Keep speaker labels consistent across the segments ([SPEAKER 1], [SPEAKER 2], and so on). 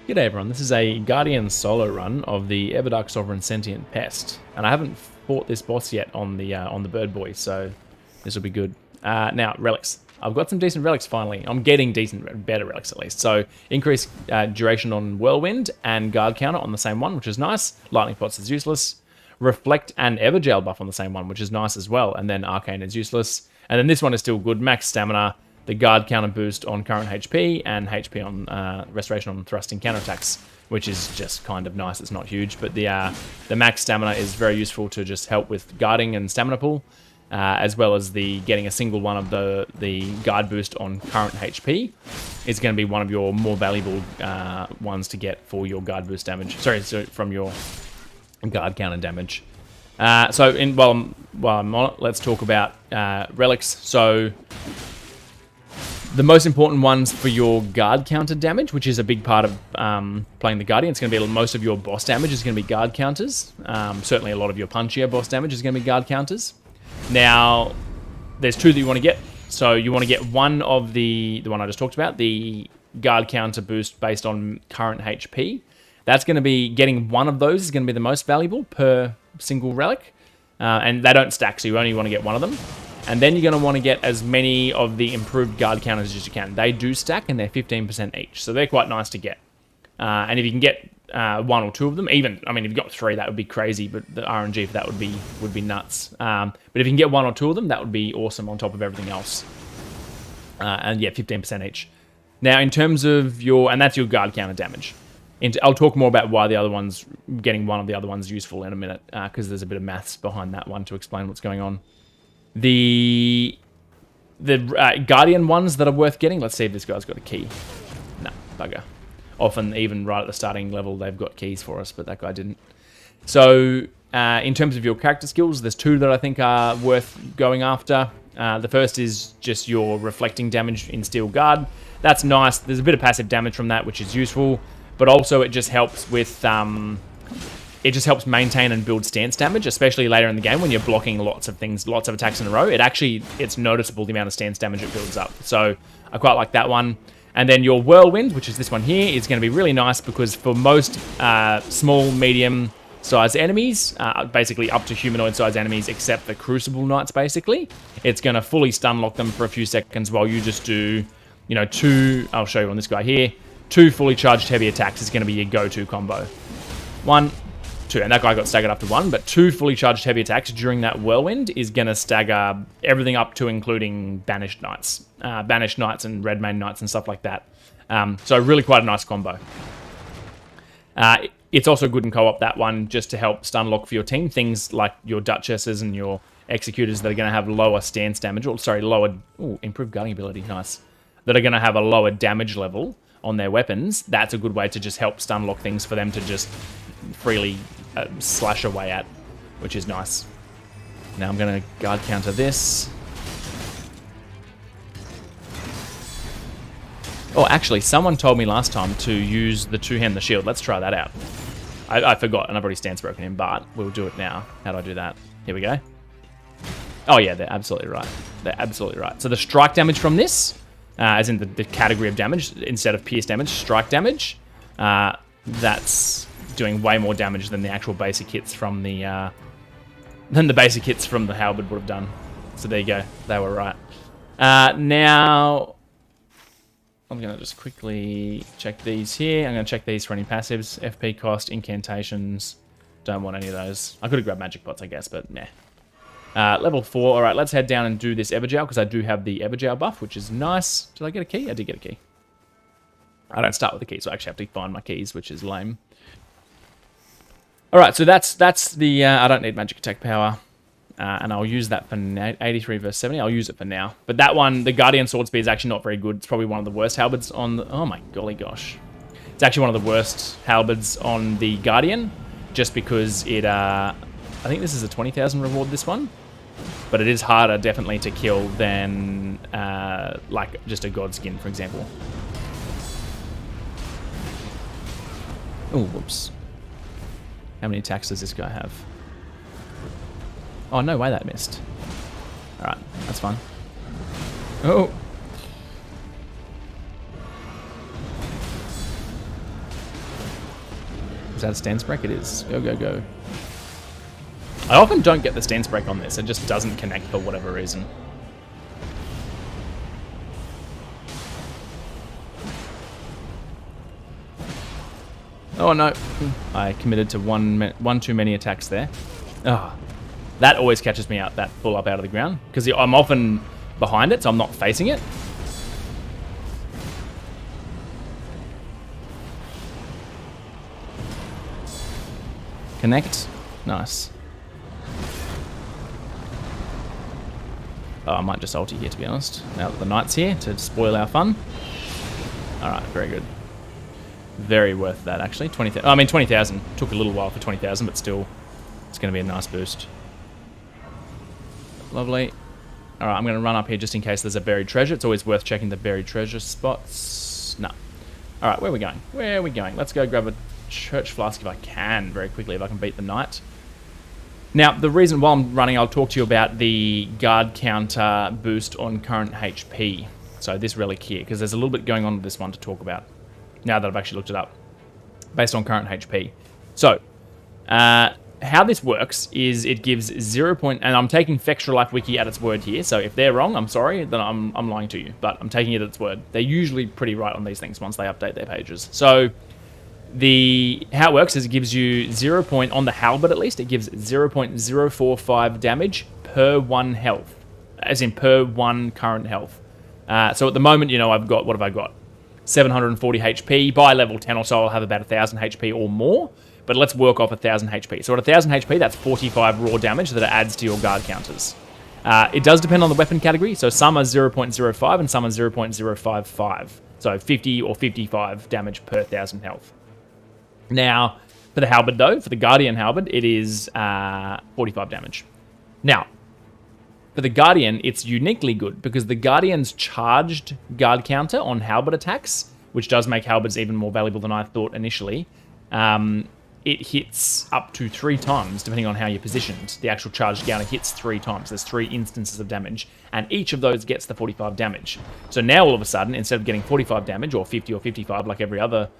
[SPEAKER 1] G'day everyone, this is a Guardian solo run of the Everdark Sovereign Sentient Pest, and I haven't fought this boss yet on the Bird Boy, so this will be good. Now, relics. I've got some decent relics finally. I'm getting better relics at least. So, increased duration on Whirlwind and Guard counter on the same one, which is nice. Lightning Pots is useless. Reflect and Everjail buff on the same one, which is nice as well. And then Arcane is useless. And then this one is still good. Max Stamina, the guard counter boost on current HP, and HP on restoration on thrusting counterattacks, which is just kind of nice. It's not huge, but the max stamina is very useful to just help with guarding and stamina pool, as well as the getting a single one of the guard boost on current HP is going to be one of your more valuable ones to get for your guard boost damage. Sorry, so from your guard counter damage. While I'm on it, let's talk about relics. So the most important ones for your guard counter damage, which is a big part of playing the Guardian, it's going to be most of your boss damage is going to be guard counters. Certainly a lot of your punchier boss damage is going to be guard counters. Now, there's two that you want to get. So you want to get one of the one I just talked about, the guard counter boost based on current HP. That's going to be, getting one of those is going to be the most valuable per single relic. And they don't stack, so you only want to get one of them. And then you're going to want to get as many of the improved guard counters as you can. They do stack, and they're 15% each, so they're quite nice to get. And if you can get one or two of them, even, I mean, if you've got three, that would be crazy, but the RNG for that would be nuts. But if you can get one or two of them, that would be awesome on top of everything else. And yeah, 15% each. Now, in terms of and that's your guard counter damage. I'll talk more about why the other ones, getting one of the other ones, is useful in a minute, because there's a bit of maths behind that one to explain what's going on. The Guardian ones that are worth getting, let's see if this guy's got a key. No, bugger. Often, even right at the starting level, they've got keys for us, but that guy didn't. So, in terms of your character skills, there's two that I think are worth going after. The first is just your reflecting damage in Steel Guard. That's nice. There's a bit of passive damage from that, which is useful, but also it just helps with it just helps maintain and build stance damage, especially later in the game when you're blocking lots of attacks in a row. It's noticeable the amount of stance damage it builds up. So I quite like that one. And then your Whirlwind, which is this one here, is going to be really nice because for most small, medium-sized enemies, basically up to humanoid-sized enemies except the Crucible Knights, basically, it's going to fully stun lock them for a few seconds while you just do, two, I'll show you on this guy here, 2 fully charged heavy attacks is going to be your go-to combo. 1, 2, and that guy got staggered up to 1, but 2 fully charged heavy attacks during that Whirlwind is going to stagger everything up to including Banished Knights and Redmane Knights and stuff like that. So really quite a nice combo. It's also good in co-op, that one, just to help stun lock for your team. Things like your Duchesses and your Executors that are going to have lower stance damage, improved guarding ability, nice. That are going to have a lower damage level on their weapons. That's a good way to just help stun lock things for them to just freely slash away at, which is nice. Now I'm going to guard counter this. Oh, actually, someone told me last time to use the two-hand the shield. Let's try that out. I forgot, and I've already stance broken him, but we'll do it now. How do I do that? Here we go. Oh yeah, they're absolutely right. They're absolutely right. So the strike damage from this, as in the category of damage, instead of pierce damage, strike damage, that's doing way more damage than the actual basic hits from the halberd would have done. So there you go. They were right. Now I'm going to just quickly check these here. I'm going to check these for any passives. FP cost, incantations. Don't want any of those. I could have grabbed magic pots, I guess, but meh. Level 4. All right, let's head down and do this Everjail, because I do have the Everjail buff, which is nice. Did I get a key? I did get a key. I don't start with the key, so I actually have to find my keys, which is lame. All right, so that's the... I don't need magic attack power, and I'll use that for 83 versus 70. I'll use it for now. But that one, the Guardian Sword Spear, is actually not very good. It's probably one of the worst halberds on the... Oh my golly gosh. It's actually one of the worst halberds on the Guardian, just because it... I think this is a 20,000 reward, this one. But it is harder, definitely, to kill than, like, just a God Skin, for example. Oh, whoops. How many attacks does this guy have? Oh, no way that missed. Alright, that's fine. Oh! Is that a stance break? It is. Go, go, go. I often don't get the stance break on this. It just doesn't connect for whatever reason. Oh no, I committed to one too many attacks there. Ah, oh, that always catches me out, that pull up out of the ground, because I'm often behind it, so I'm not facing it. Connect, nice. Oh, I might just ulti here, to be honest, now that the knight's here to spoil our fun. Alright, very good. Very worth that, actually. 20,000. I mean, 20,000. Took a little while for 20,000, but still, it's going to be a nice boost. Lovely. All right, I'm going to run up here just in case there's a buried treasure. It's always worth checking the buried treasure spots. No. All right, where are we going? Where are we going? Let's go grab a church flask if I can, very quickly, if I can beat the knight. Now, the reason while I'm running, I'll talk to you about the guard counter boost on current HP. So this relic here, because there's a little bit going on with this one to talk about, now that I've actually looked it up, based on current HP. So, how this works is it gives 0. And I'm taking Fextra Life Wiki at its word here, so if they're wrong, I'm sorry, then I'm lying to you, but I'm taking it at its word. They're usually pretty right on these things once they update their pages. So, how it works is it gives you 0. On the halberd at least, it gives 0.045 damage per 1 health, as in per 1 current health. So at the moment, you know, I've got, what have I got? 740 HP. By level 10 or so, I'll have about 1,000 HP or more. But let's work off 1,000 HP. So at 1,000 HP, that's 45 raw damage that it adds to your guard counters. It does depend on the weapon category. So some are 0.05 and some are 0.055. So 50 or 55 damage per 1,000 health. Now, for the halberd though, for the Guardian halberd, it is 45 damage. Now, for the Guardian, it's uniquely good because the Guardian's charged guard counter on halberd attacks, which does make halberds even more valuable than I thought initially, it hits up to 3 times, depending on how you're positioned. The actual charged counter hits 3 times. There's 3 instances of damage, and each of those gets the 45 damage. So now, all of a sudden, instead of getting 45 damage, or 50 or 55, like every other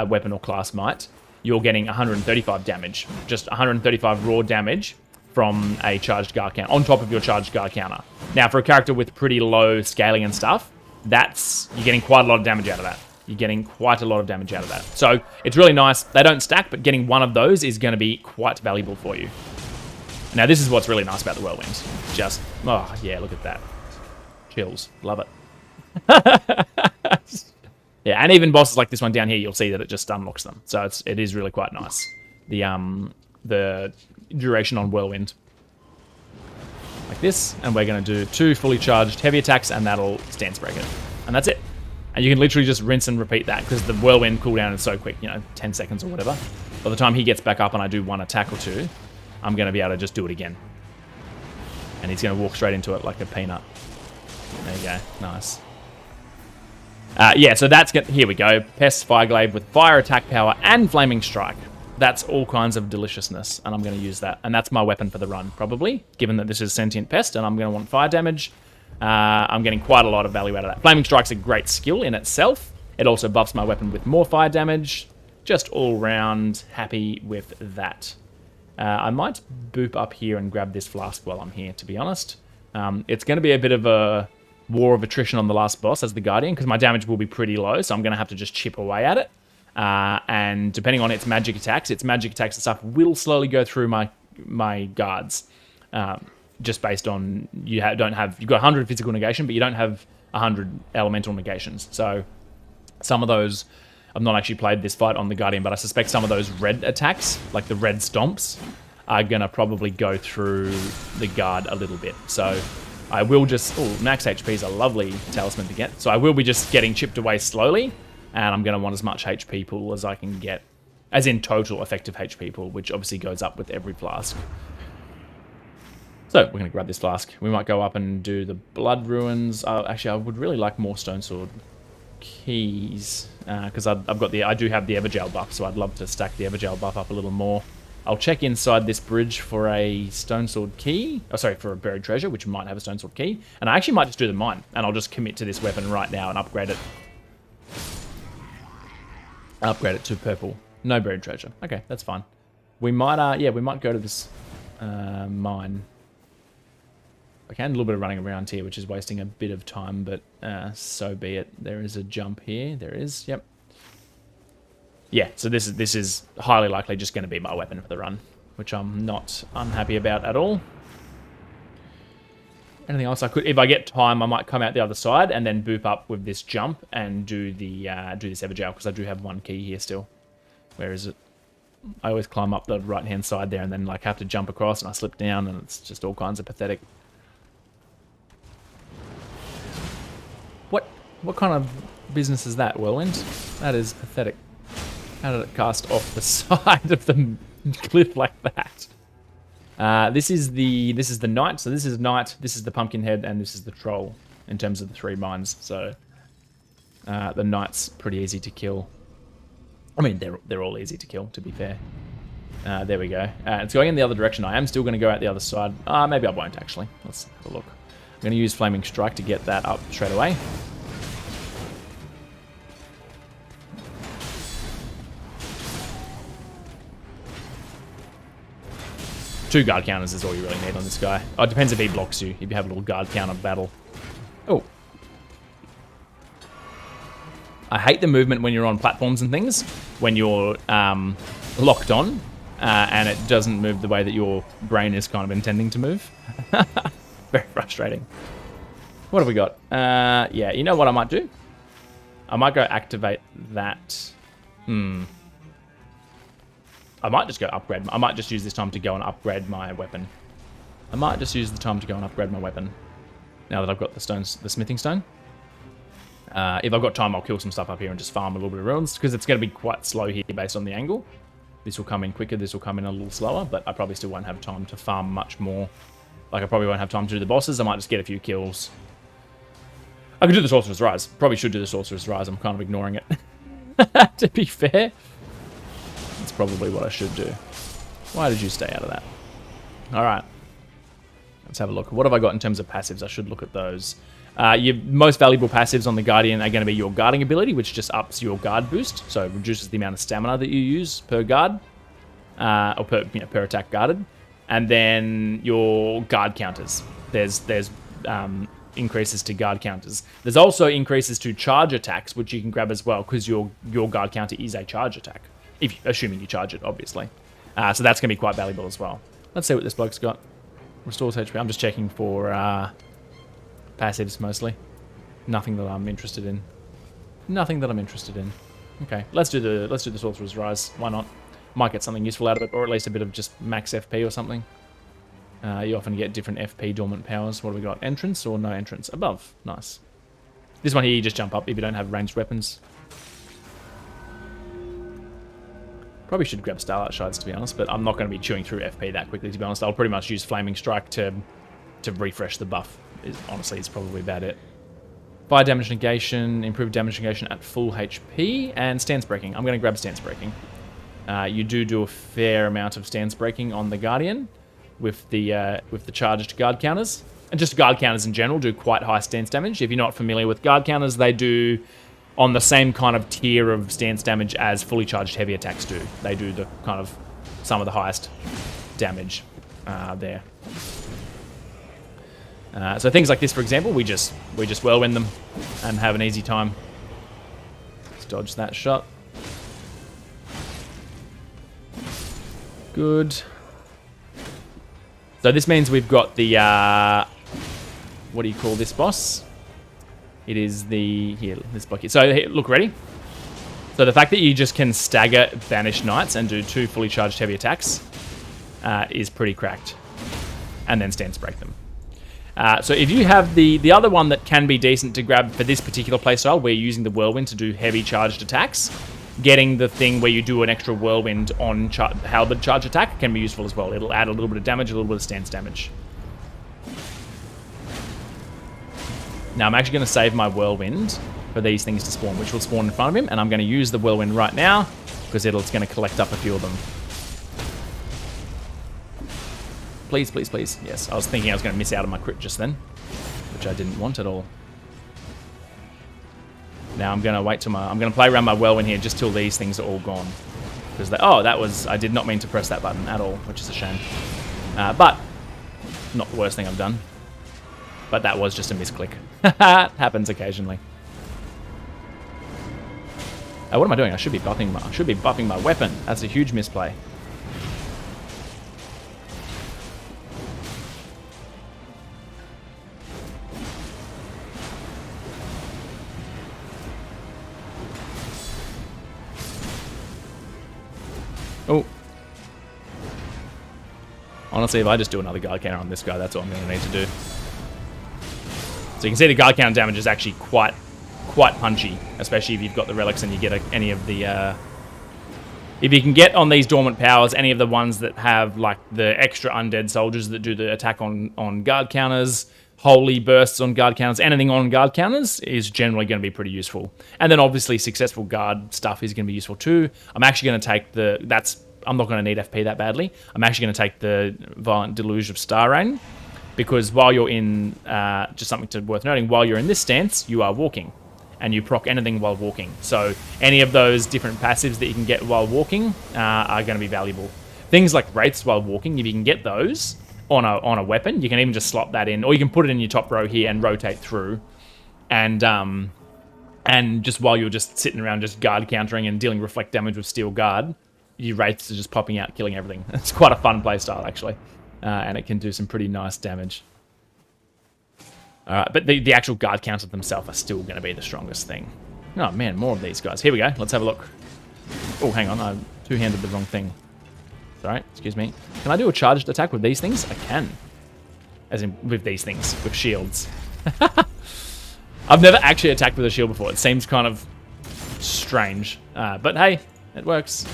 [SPEAKER 1] weapon or class might, you're getting 135 damage. Just 135 raw damage from a charged guard counter, on top of your charged guard counter. Now, for a character with pretty low scaling and stuff, you're getting quite a lot of damage out of that. You're getting quite a lot of damage out of that. So, it's really nice. They don't stack, but getting one of those is going to be quite valuable for you. Now, this is what's really nice about the Whirlwind. Just, oh, yeah, look at that. Chills. Love it. Yeah, and even bosses like this one down here, you'll see that it just unlocks them. So, it is really quite nice. The duration on Whirlwind. Like this, and we're going to do 2 fully charged heavy attacks, and that'll stance break it. And that's it. And you can literally just rinse and repeat that, because the Whirlwind cooldown is so quick, 10 seconds or whatever. By the time he gets back up and I do 1 attack or 2, I'm going to be able to just do it again. And he's going to walk straight into it like a peanut. There you go. Nice. Yeah, so that's good. Here we go. Pest Fireglaive with fire attack power and flaming strike. That's all kinds of deliciousness, and I'm going to use that. And that's my weapon for the run, probably, given that this is Sentient Pest, and I'm going to want fire damage. I'm getting quite a lot of value out of that. Flaming Strike's a great skill in itself. It also buffs my weapon with more fire damage. Just all round happy with that. I might boop up here and grab this flask while I'm here, to be honest. It's going to be a bit of a war of attrition on the last boss as the Guardian, because my damage will be pretty low, so I'm going to have to just chip away at it. And depending on its magic attacks and stuff will slowly go through my guards. Just based on you've got 100 physical negation, but you don't have 100 elemental negations. So some of those, I've not actually played this fight on the Guardian, but I suspect some of those red attacks, like the red stomps, are going to probably go through the guard a little bit. So I will just, max HP is a lovely talisman to get. So I will be just getting chipped away slowly, and I'm going to want as much HP pool as I can get, as in total effective HP pool, which obviously goes up with every flask. So, we're going to grab this flask. We might go up and do the Blood Ruins. Actually, I would really like more Stone Sword keys, because I do have the Evergel buff, so I'd love to stack the Evergel buff up a little more. I'll check inside this bridge for a Stone Sword key. Oh, sorry, for a buried treasure, which might have a Stone Sword key. And I actually might just do the mine, and I'll just commit to this weapon right now and upgrade it. Upgrade it to purple. No buried treasure. Okay, that's fine. We might, yeah, we might go to this mine. I can do a little bit of running around here, which is wasting a bit of time, but so be it. There is a jump here. There is. Yep. Yeah. So this is highly likely just going to be my weapon for the run, which I'm not unhappy about at all. Anything else I could? If I get time, I might come out the other side and then boop up with this jump and do the do this Everjail, because I do have one key here still. Where is it? I always climb up the right-hand side there and then like have to jump across and I slip down and it's just all kinds of pathetic. What kind of business is that, Whirlwind? That is pathetic. How did it cast off the side of the cliff like that? This is the knight. So this is knight, this is the pumpkinhead, and this is the troll in terms of the 3 mines. So the knight's pretty easy to kill. I mean, they're all easy to kill, to be fair. There we go. It's going in the other direction. I am still going to go out the other side. Maybe I won't, actually. Let's have a look. I'm going to use Flaming Strike to get that up straight away. Two guard counters is all you really need on this guy. Oh, it depends if he blocks you, if you have a little guard counter battle. Oh. I hate the movement when you're on platforms and things, when you're locked on, and it doesn't move the way that your brain is kind of intending to move. Very frustrating. What have we got? Yeah, you know what I might do? I might go activate that. I might just go upgrade. I might just use this time to go and upgrade my weapon. I might just use the time to go and upgrade my weapon. Now that I've got the stones, the smithing stone. If I've got time, I'll kill some stuff up here and just farm a little bit of runes, because it's going to be quite slow here based on the angle. This will come in quicker, this will come in a little slower, but I probably still won't have time to farm much more. Like, I probably won't have time to do the bosses. I might just get a few kills. I could do the Sorcerer's Rise. Probably should do the Sorcerer's Rise. I'm kind of ignoring it. To be fair. That's probably what I should do. Why did you stay out of that? Alright. Let's have a look. What have I got in terms of passives? I should look at those. Your most valuable passives on the Guardian are going to be your guarding ability, which just ups your guard boost. So it reduces the amount of stamina that you use per guard. Or per attack guarded. And then your guard counters. There's increases to guard counters. There's also increases to charge attacks, which you can grab as well, because your guard counter is a charge attack. Assuming you charge it, obviously. So that's going to be quite valuable as well. Let's see what this bloke's got. Restores HP. I'm just checking for passives mostly. Nothing that I'm interested in. Nothing that I'm interested in. Okay, let's do the Sorcerer's Rise. Why not? Might get something useful out of it, or at least a bit of just max FP or something. You often get different FP dormant powers. What have we got? Entrance or no entrance? Above. Nice. This one here, you just jump up if you don't have ranged weapons. Probably should grab Starlight Shards, to be honest, but I'm not going to be chewing through FP that quickly, to be honest. I'll pretty much use Flaming Strike to refresh the buff. Honestly, it's probably about it. Fire damage negation, improved damage negation at full HP, and stance breaking. I'm going to grab stance breaking. You do a fair amount of stance breaking on the Guardian with the charged guard counters. And just guard counters in general do quite high stance damage. If you're not familiar with guard counters, they do on the same kind of tier of stance damage as fully charged heavy attacks do. They do the kind of some of the highest damage there. So things like this, for example, we just whirlwind them and have an easy time. Let's dodge that shot. Good. So this means we've got the what do you call this boss? It is this block here. So here, look, ready? So the fact that you just can stagger Banished Knights and do 2 fully charged heavy attacks is pretty cracked. And then stance break them. So if you have the other one that can be decent to grab for this particular playstyle, we're using the Whirlwind to do heavy charged attacks. Getting the thing where you do an extra Whirlwind on Halberd charge attack can be useful as well. It'll add a little bit of damage, a little bit of stance damage. Now I'm actually going to save my Whirlwind for these things to spawn, which will spawn in front of him, and I'm going to use the Whirlwind right now, because it's going to collect up a few of them. Please, please, please. Yes, I was thinking I was going to miss out on my crit just then, which I didn't want at all. Now I'm going to wait till I'm going to play around my Whirlwind here just till these things are all gone. Because oh, that was... I did not mean to press that button at all, which is a shame. But not the worst thing I've done. But that was just a misclick. Happens occasionally. What am I doing? I should be buffing my weapon. That's a huge misplay. Oh. Honestly, if I just do another guard counter on this guy, that's all I'm going to need to do. So you can see the guard counter damage is actually quite punchy, especially if you've got the relics and you get any of the... if you can get on these dormant powers, any of the ones that have like the extra undead soldiers that do the attack on guard counters, holy bursts on guard counters, anything on guard counters is generally going to be pretty useful. And then obviously successful guard stuff is going to be useful too. I'm actually going to take the... I'm not going to need FP that badly. I'm actually going to take the Violent Deluge of Star Rain, because while you're in... just something worth noting, while you're in this stance, you are walking. And you proc anything while walking. So any of those different passives that you can get while walking are going to be valuable. Things like wraiths while walking, if you can get those on a weapon, you can even just slot that in, or you can put it in your top row here and rotate through. And just while you're just sitting around just guard countering and dealing reflect damage with steel guard, your wraiths are just popping out, killing everything. It's quite a fun playstyle actually, and it can do some pretty nice damage. But the actual guard counters themselves are still going to be the strongest thing. Oh man, more of these guys. Here we go. Let's have a look. Oh, hang on. I two-handed the wrong thing. Sorry, excuse me. Can I do a charged attack with these things? I can. As in, with these things. With shields. I've never actually attacked with a shield before. It seems kind of strange. But hey, it works.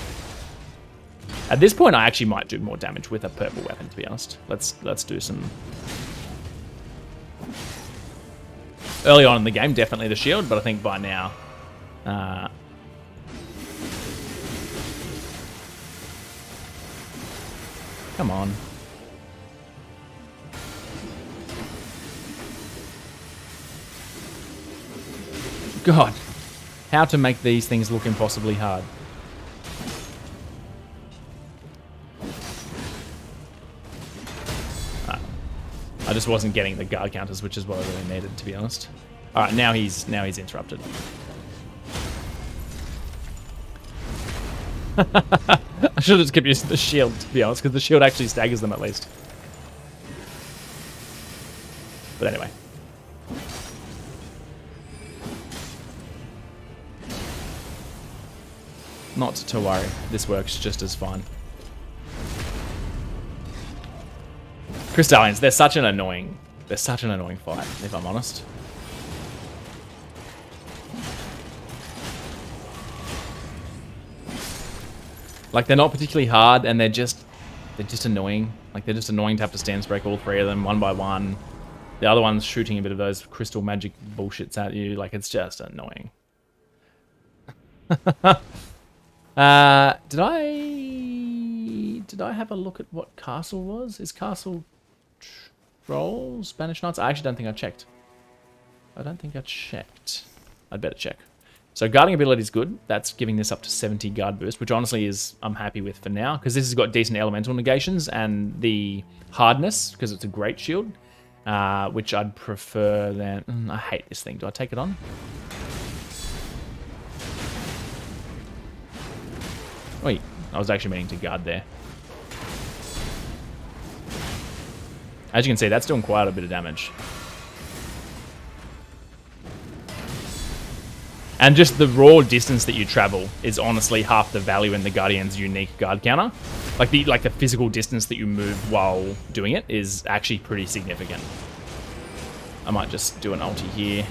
[SPEAKER 1] At this point, I actually might do more damage with a purple weapon, to be honest. Let's do some... Early on in the game, definitely the shield, but I think by now... Come on. God. How to make these things look impossibly hard. I just wasn't getting the guard counters, which is what I really needed, to be honest. All right, now he's interrupted. I should have just kept using the shield, to be honest, because the shield actually staggers them at least. But anyway. Not to worry. This works just as fine. Crystallians, they're such an annoying fight, if I'm honest. Like, they're not particularly hard, and they're just annoying. Like, they're just annoying to have to stance break all three of them one by one. The other one's shooting a bit of those crystal magic bullshits at you. Like, it's just annoying. Did I have a look at what castle was? Is castle Troll? Spanish Knights? I actually don't think I checked. I'd better check. So guarding ability is good. That's giving this up to 70 guard boost, which honestly is I'm happy with for now, because this has got decent elemental negations and the hardness, because it's a great shield, which I'd prefer than... I hate this thing. Do I take it on? Wait, I was actually meaning to guard there. As you can see, that's doing quite a bit of damage. And just the raw distance that you travel is honestly half the value in the Guardian's unique guard counter. Like the physical distance that you move while doing it is actually pretty significant. I might just do an ulti here.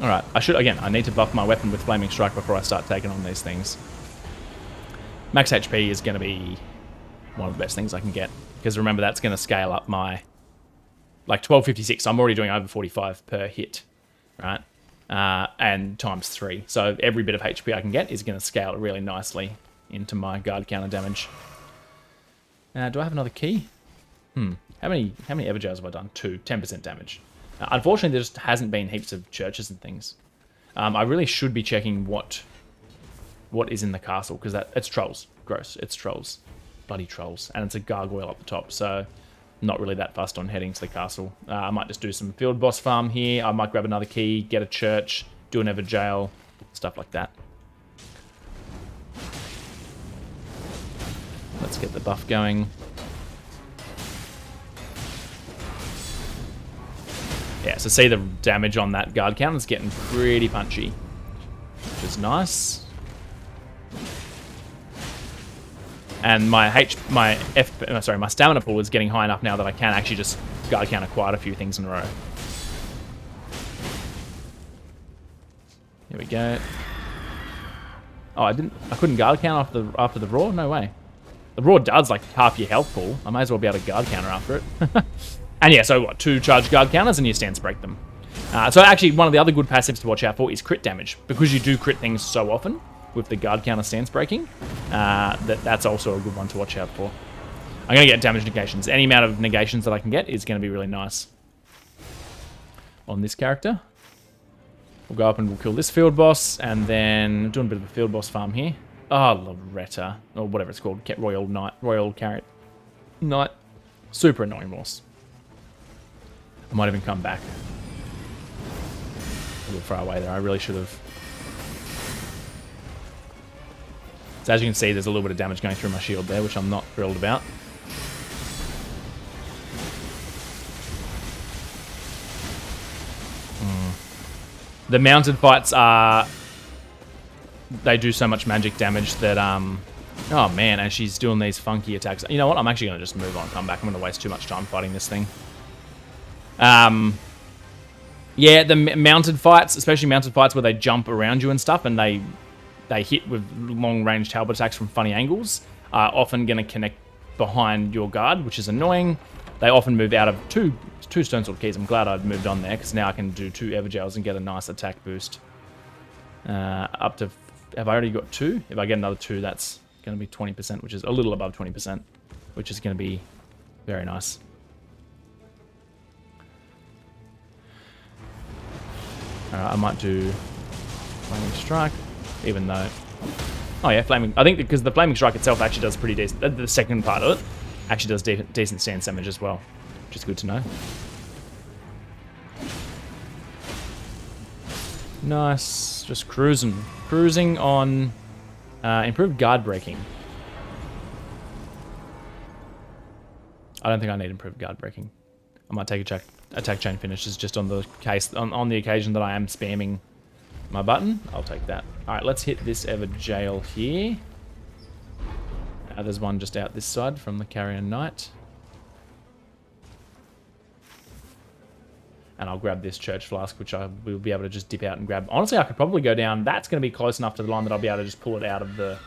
[SPEAKER 1] Alright, I need to buff my weapon with Flaming Strike before I start taking on these things. Max HP is going to be one of the best things I can get. Because remember, that's going to scale up my... Like 1256, I'm already doing over 45 per hit. Right? And times 3. So every bit of HP I can get is going to scale really nicely into my guard counter damage. Do I have another key? How many Everjars have I done? 2. 10% damage. Unfortunately, there just hasn't been heaps of churches and things. I really should be checking what is in the castle, because it's trolls. Gross. It's trolls. Bloody trolls. And it's a gargoyle up the top, so not really that fussed on heading to the castle. I might just do some field boss farm here. I might grab another key, get a church, do an ever jail, stuff like that. Let's get the buff going. Yeah, so see the damage on that guard count is getting pretty punchy, which is nice. And my stamina pool is getting high enough now that I can actually just guard counter quite a few things in a row. Here we go. Oh, I couldn't guard counter after the raw? No way. The raw does like half your health pool. I might as well be able to guard counter after it. And yeah, so what, 2 charge guard counters and you stance break them. So actually, one of the other good passives to watch out for is crit damage. Because you do crit things so often with the guard counter stance breaking, that's also a good one to watch out for. I'm going to get damage negations. Any amount of negations that I can get is going to be really nice on this character. We'll go up and we'll kill this field boss, and then doing a bit of a field boss farm here. Oh, Loretta, or whatever it's called, Royal Carrot Knight. Super annoying boss. I might even come back. A little far away there. I really should have. So as you can see, there's a little bit of damage going through my shield there, which I'm not thrilled about. The mounted fights are... They do so much magic damage that... Oh man, and she's doing these funky attacks. You know what? I'm actually going to just move on, come back. I'm going to waste too much time fighting this thing. Yeah, the mounted fights, especially mounted fights where they jump around you and stuff, and they hit with long-range halberd attacks from funny angles, are often going to connect behind your guard, which is annoying. They often move out of two stone sword keys. I'm glad I'd moved on there, because now I can do 2 everjails and get a nice attack boost. Up to... Have I already got 2? If I get another 2, that's going to be 20%, which is a little above 20%, which is going to be very nice. Alright, I might do Flaming Strike, even though... Oh yeah, Flaming... I think because the Flaming Strike itself actually does pretty decent... The second part of it actually does decent stance damage as well, which is good to know. Nice. Just cruising. Cruising on improved guard breaking. I don't think I need improved guard breaking. I might take attack chain finishes just on the case on the occasion that I am spamming my button. I'll take that. All right, let's hit this ever jail here. There's one just out this side from the Carrion Knight. And I'll grab this church flask, which I will be able to just dip out and grab. Honestly, I could probably go down. That's going to be close enough to the line that I'll be able to just pull it out of the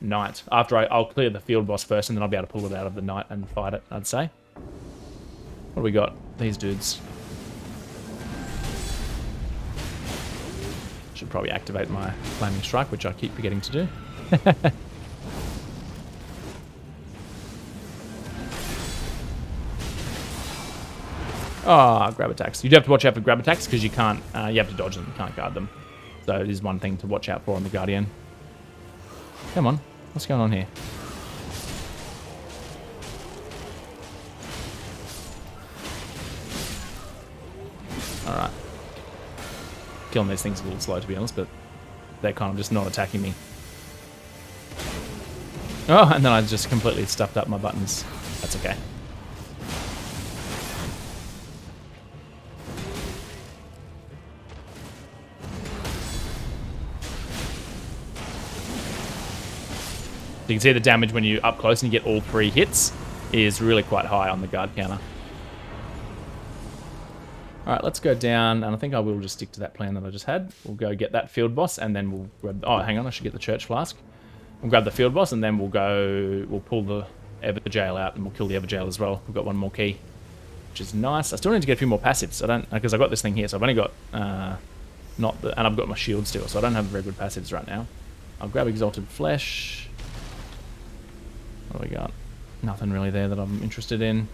[SPEAKER 1] knight. After I'll clear the field boss first, and then I'll be able to pull it out of the knight and fight it, I'd say. What do we got? These dudes. Should probably activate my Flaming Strike, which I keep forgetting to do. Oh, grab attacks. You do have to watch out for grab attacks because you can't, you have to dodge them, you can't guard them. So it is one thing to watch out for on the Guardian. Come on, what's going on here? Alright. Killing these things is a little slow to be honest, but they're kind of just not attacking me. Oh, and then I just completely stuffed up my buttons. That's okay. You can see the damage when you're up close and you get all 3 hits is really quite high on the guard counter. Alright, let's go down, and I think I will just stick to that plan that I just had. We'll go get that field boss, and then we'll grab... Oh, hang on, I should get the church flask. We'll grab the field boss, and then we'll pull the Everjail out, and we'll kill the Everjail as well. We've got one more key, which is nice. I still need to get a few more passives. I don't... Because I've got this thing here, so I've only got... and I've got my shield still, so I don't have very good passives right now. I'll grab Exalted Flesh... What do we got? Nothing really there that I'm interested in.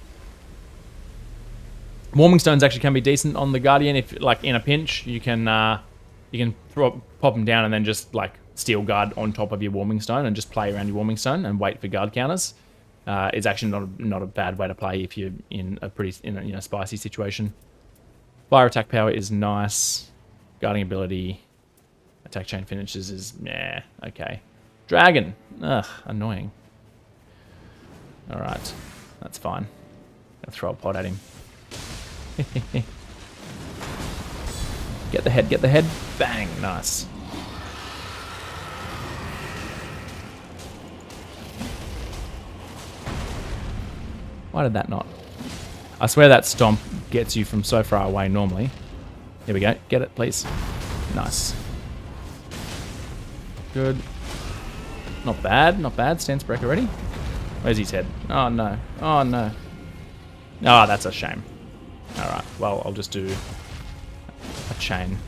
[SPEAKER 1] Warming stones actually can be decent on the Guardian if, like, in a pinch, you can pop them down and then just like steel guard on top of your warming stone and just play around your warming stone and wait for guard counters. It's actually not a bad way to play if you're in a spicy situation. Fire attack power is nice. Guarding ability, attack chain finishes is okay. Dragon, ugh, annoying. All right, that's fine. Gonna throw a pot at him. Get the head, bang, nice. Why did that not? I swear that stomp gets you from so far away normally. Here we go, get it, please. Nice. Good. Not bad, stance break already. Where's his head? Oh no, oh no. Oh, that's a shame. Alright, well, I'll just do a chain.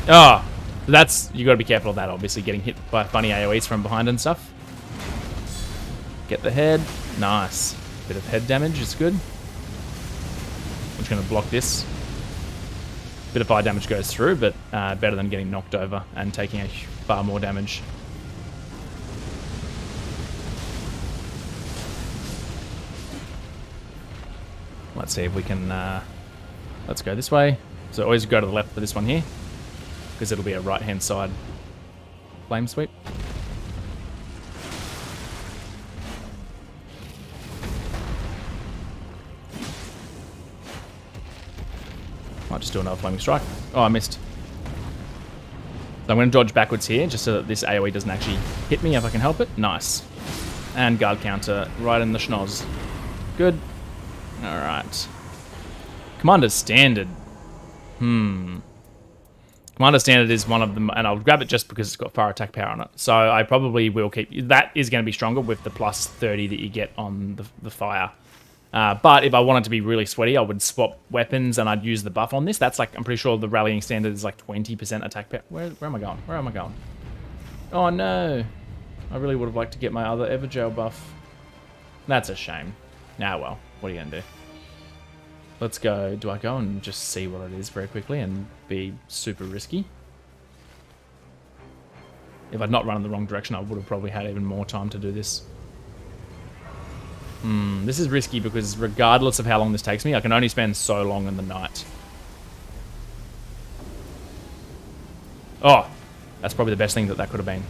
[SPEAKER 1] Oh, that's, you gotta be careful of that, obviously, getting hit by funny AoEs from behind and stuff. Get the head, nice. Bit of head damage is good. I'm just gonna block this. Bit of fire damage goes through, but better than getting knocked over and taking a far more damage. Let's see if we can, let's go this way. So always go to the left for this one here, because it'll be a right-hand side flame sweep. Might just do another flaming strike. Oh, I missed. So I'm going to dodge backwards here, just so that this AoE doesn't actually hit me if I can help it. Nice. And guard counter right in the schnoz. Good. Alright. Commander Standard. Commander Standard is one of them, and I'll grab it just because it's got fire attack power on it. So I probably will keep... That is going to be stronger with the plus 30 that you get on the fire. But if I wanted to be really sweaty, I would swap weapons and I'd use the buff on this. That's like, I'm pretty sure the rallying standard is like 20% attack power. Where am I going? Where am I going? Oh no. I really would have liked to get my other Everjail buff. That's a shame. Nah, well, what are you going to do? Let's go. Do I go and just see what it is very quickly and be super risky? If I'd not run in the wrong direction, I would have probably had even more time to do this. This is risky because regardless of how long this takes me, I can only spend so long in the night. Oh, that's probably the best thing that could have been.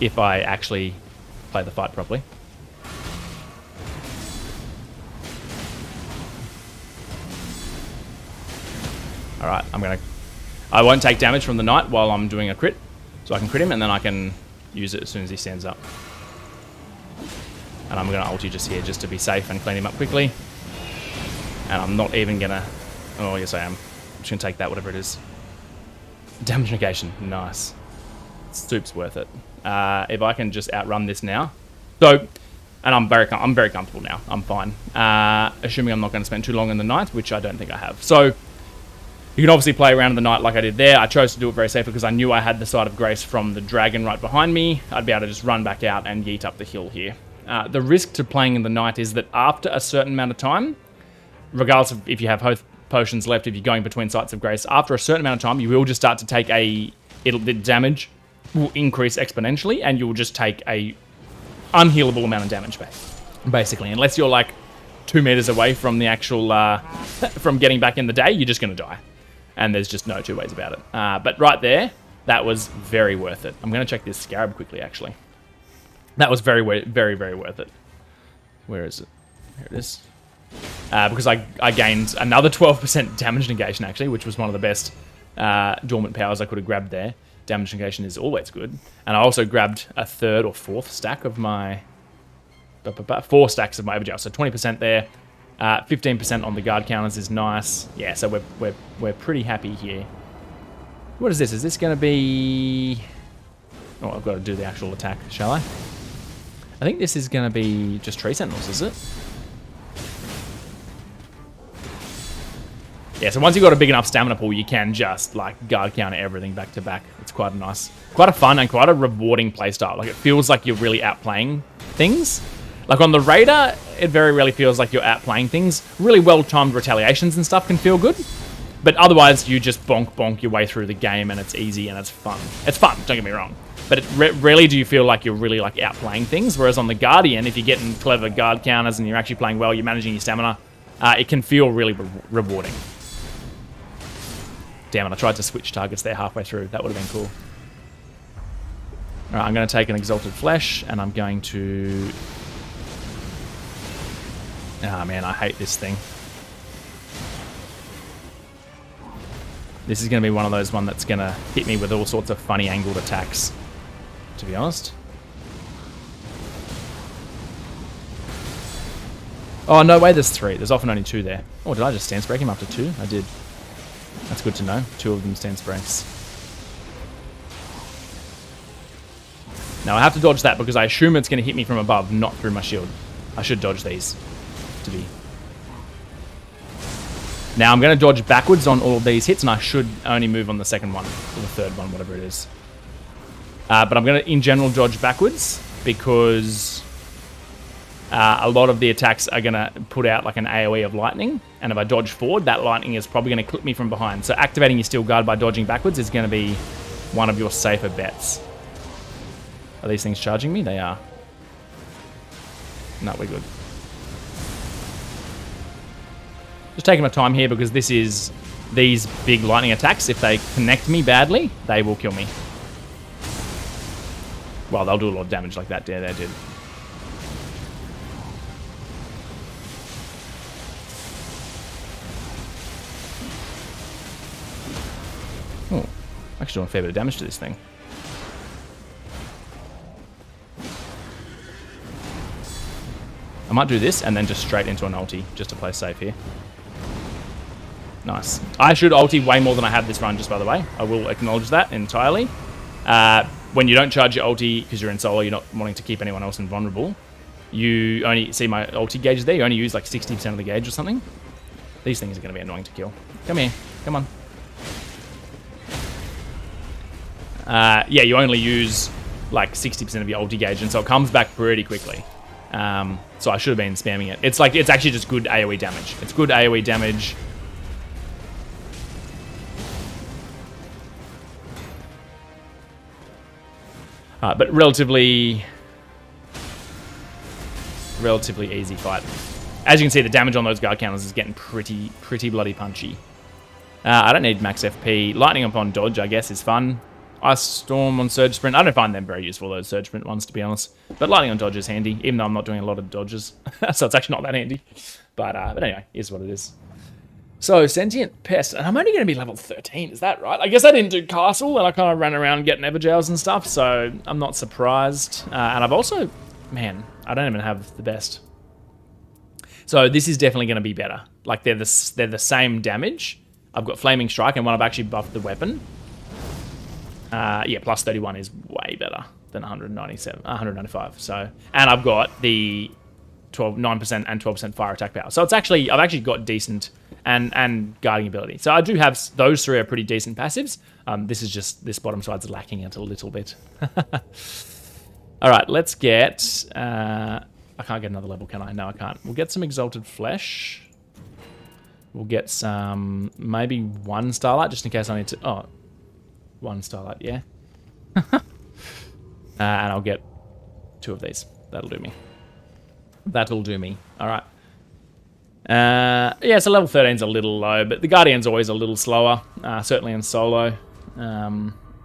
[SPEAKER 1] If I actually play the fight properly. Alright, I won't take damage from the knight while I'm doing a crit. So I can crit him and then I can use it as soon as he stands up. And I'm going to ulti just here just to be safe and clean him up quickly. And I'm not even going to... Oh, yes I am. I'm just going to take that, whatever it is. Damage negation. Nice. Soup's worth it. If I can just outrun this now. So, and I'm very comfortable now. I'm fine. Assuming I'm not going to spend too long in the night, which I don't think I have. So, you can obviously play around in the night like I did there. I chose to do it very safely because I knew I had the Side of Grace from the dragon right behind me. I'd be able to just run back out and yeet up the hill here. The risk to playing in the night is that after a certain amount of time, regardless of if you have both potions left, if you're going between Sites of Grace, after a certain amount of time, you will just start to take the damage will increase exponentially, and you will just take a unhealable amount of damage back, basically. Unless you're like 2 meters away from the actual, from getting back in the day, you're just going to die. And there's just no two ways about it. But right there, that was very worth it. I'm going to check this Scarab quickly, actually. That was very, very, very worth it. Where is it? Here it is. Because I gained another 12% damage negation, actually, which was one of the best dormant powers I could have grabbed there. Damage negation is always good. And I also grabbed a third or fourth stack of my... 4 stacks of my Everjail, so 20% there. 15% on the guard counters is nice. Yeah, so we're pretty happy here. What is this? Is this going to be... Oh, I've got to do the actual attack, shall I? I think this is going to be just Tree Sentinels, is it? Yeah, so once you've got a big enough stamina pool, you can just, like, guard counter everything back to back. It's quite a fun and quite a rewarding playstyle. Like, it feels like you're really outplaying things. Like on the Raider, it very rarely feels like you're outplaying things. Really well-timed retaliations and stuff can feel good. But otherwise, you just bonk your way through the game, and it's easy and it's fun. It's fun, don't get me wrong. But rarely do you feel like you're really like outplaying things. Whereas on the Guardian, if you're getting clever guard counters and you're actually playing well, you're managing your stamina, it can feel really rewarding. Damn it, I tried to switch targets there halfway through. That would have been cool. Alright, I'm going to take an Exalted Flesh, and I'm going to... Ah, man, I hate this thing. This is going to be one of those that's going to hit me with all sorts of funny angled attacks, to be honest. Oh, no way, there's 3. There's often only 2 there. Oh, did I just stance break him after 2? I did. That's good to know. 2 of them stance breaks. Now, I have to dodge that because I assume it's going to hit me from above, not through my shield. I should dodge these to be... Now, I'm going to dodge backwards on all of these hits, and I should only move on the second one, or the third one, whatever it is. But I'm going to, in general, dodge backwards, because a lot of the attacks are going to put out like an AoE of lightning, and if I dodge forward, that lightning is probably going to clip me from behind. So activating your Steel Guard by dodging backwards is going to be one of your safer bets. Are these things charging me? They are. No, we're good. Just taking my time here because this is these big lightning attacks. If they connect me badly, they will kill me. Well, they'll do a lot of damage like that. Yeah, they did. Oh, actually doing a fair bit of damage to this thing. I might do this and then just straight into an ulti, just to play safe here. Nice. I should ulti way more than I have this run, just by the way. I will acknowledge that entirely. When you don't charge your ulti, because you're in solo, you're not wanting to keep anyone else invulnerable, you only see my ulti gauges there, you only use like 60% of the gauge or something. These things are going to be annoying to kill. Come here. Come on. Yeah, you only use like 60% of your ulti gauge, and so it comes back pretty quickly. So I should have been spamming it. It's like, it's actually just good AoE damage. It's good AoE damage. But relatively easy fight. As you can see, the damage on those guard counters is getting pretty bloody punchy. I don't need max FP. Lightning upon dodge, I guess, is fun. Ice Storm on Surge Sprint. I don't find them very useful, those Surge Sprint ones, to be honest. But Lightning on dodge is handy, even though I'm not doing a lot of dodges. So it's actually not that handy. But anyway, is what it is. So, Sentient Pest, and I'm only going to be level 13, is that right? I guess I didn't do Castle, and I kind of ran around getting Everjails and stuff, so I'm not surprised. And I've also, man, I don't even have the best. So this is definitely going to be better. Like, they're the same damage. I've got Flaming Strike, and when I've actually buffed the weapon, yeah, plus 31 is way better than 195. So, and I've got the 9% and 12% fire attack power. So it's actually, I've actually got decent and guarding ability. So I do have, those 3 are pretty decent passives. This is just, this bottom side's lacking it a little bit. All right, let's get, I can't get another level, can I? No, I can't. We'll get some Exalted Flesh. We'll get some, maybe 1 Starlight, just in case I need to, oh, 1 Starlight, yeah. And I'll get 2 of these. That'll do me. That'll do me. All right. Yeah, so level 13's a little low, but the Guardian's always a little slower, certainly in solo.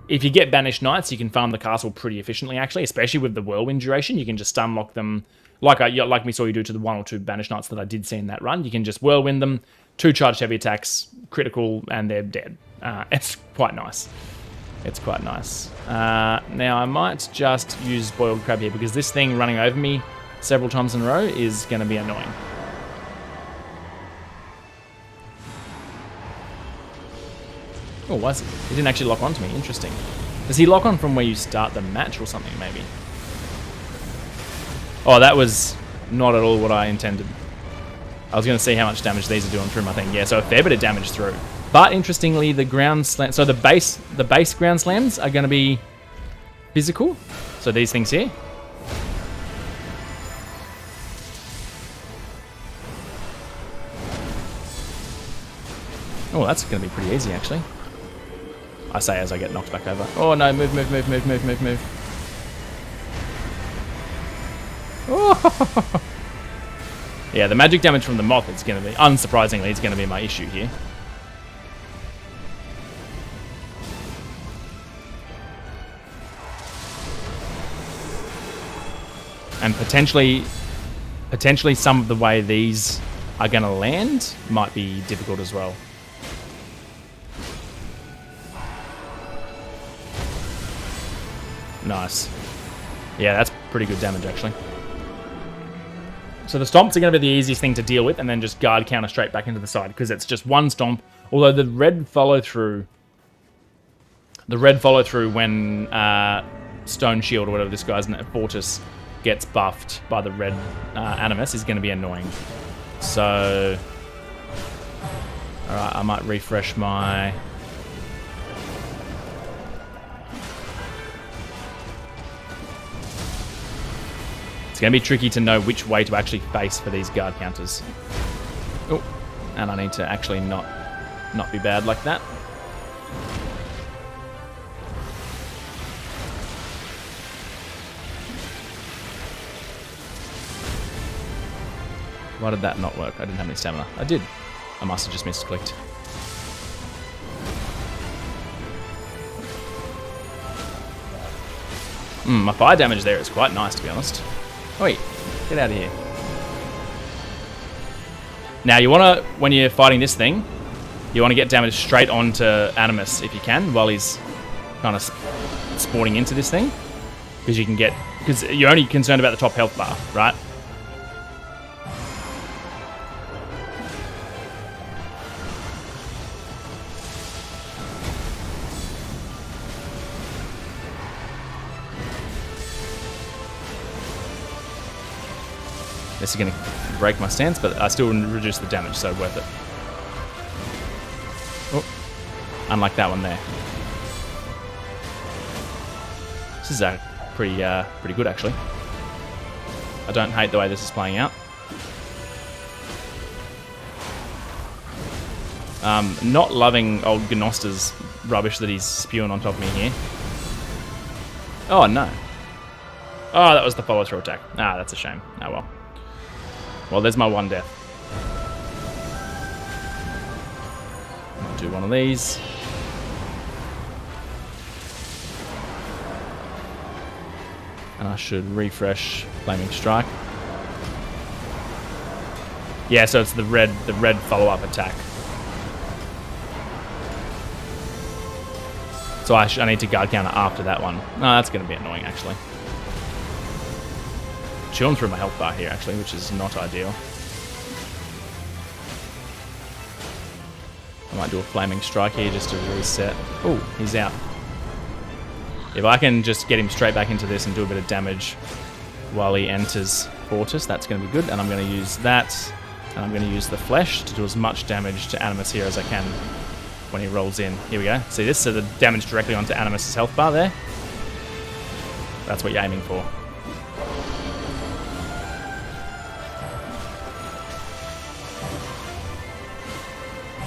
[SPEAKER 1] If you get Banished Knights, you can farm the castle pretty efficiently, actually, especially with the Whirlwind duration. You can just unlock them, like we saw you do to the 1 or 2 Banished Knights that I did see in that run. You can just Whirlwind them, 2 charged heavy attacks, critical, and they're dead. It's quite nice. It's quite nice. Now, I might just use Boiled Crab here, because this thing running over me several times in a row is going to be annoying. Oh, why is it? He didn't actually lock onto me. Interesting. Does he lock on from where you start the match or something, maybe? Oh, that was not at all what I intended. I was going to see how much damage these are doing through my thing. Yeah, so a fair bit of damage through. But interestingly, the ground slam, so the base ground slams are going to be physical. So these things here. Oh, that's going to be pretty easy, actually. I say as I get knocked back over. Oh, no, move, move, move, move, move, move, move. Oh. Yeah, the magic damage from the moth is going to be, unsurprisingly, it's going to be my issue here. And potentially some of the way these are going to land might be difficult as well. Nice. Yeah, that's pretty good damage, actually. So the stomps are going to be the easiest thing to deal with, and then just guard counter straight back into the side, because it's just one stomp. Although the red follow-through when Stone Shield or whatever this guy's Fortis gets buffed by the red Animus is going to be annoying. So, alright, I might refresh my... It's going to be tricky to know which way to actually face for these guard counters. Oh, and I need to actually not be bad like that. Why did that not work? I didn't have any stamina. I did. I must have just misclicked. My fire damage there is quite nice, to be honest. Wait, get out of here. Now, you want to, when you're fighting this thing, you want to get damage straight onto Animus if you can, while he's kind of spawning into this thing. Because you can get, because you're only concerned about the top health bar, right? This is going to break my stance, but I still reduce the damage, so worth it. Oh, unlike that one there. This is pretty good, actually. I don't hate the way this is playing out. Not loving old Gnosta's rubbish that he's spewing on top of me here. Oh, no. Oh, that was the follow-through attack. Ah, that's a shame. Oh, well. Well, there's my one death. I'll do one of these. And I should refresh Flaming Strike. Yeah, so it's the red follow-up attack. So I need to guard counter after that one. No, that's going to be annoying, actually. Chewing through my health bar here, actually, which is not ideal. I might do a Flaming Strike here just to reset. Oh, he's out. If I can just get him straight back into this and do a bit of damage while he enters Fortis, that's going to be good. And I'm going to use that, and I'm going to use the Flesh to do as much damage to Animus here as I can when he rolls in. Here we go. See this? So the damage directly onto Animus' health bar there. That's what you're aiming for.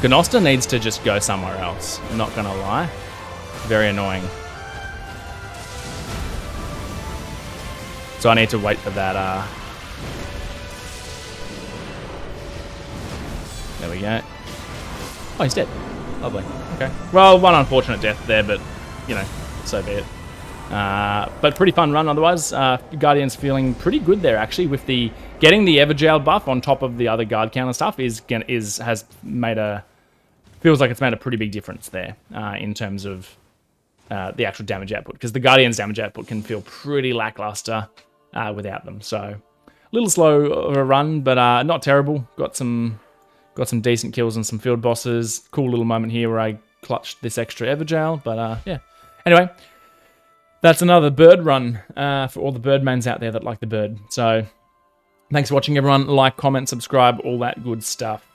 [SPEAKER 1] Gnosta needs to just go somewhere else. I'm not gonna lie. Very annoying. So I need to wait for that, There we go. Oh, he's dead. Lovely. Okay. Well, one unfortunate death there, but, you know, so be it. But pretty fun run otherwise. Guardian's feeling pretty good there, actually, with the getting the Everjail buff on top of the other guard counter stuff feels like it's made a pretty big difference there in terms of the actual damage output, because the Guardian's damage output can feel pretty lackluster without them. So a little slow of a run, but not terrible. Got some decent kills and some field bosses. Cool little moment here where I clutched this extra Everjail, but yeah. Anyway, that's another bird run for all the bird mains out there that like the bird. So thanks for watching, everyone. Like, comment, subscribe, all that good stuff.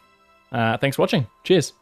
[SPEAKER 1] Thanks for watching. Cheers.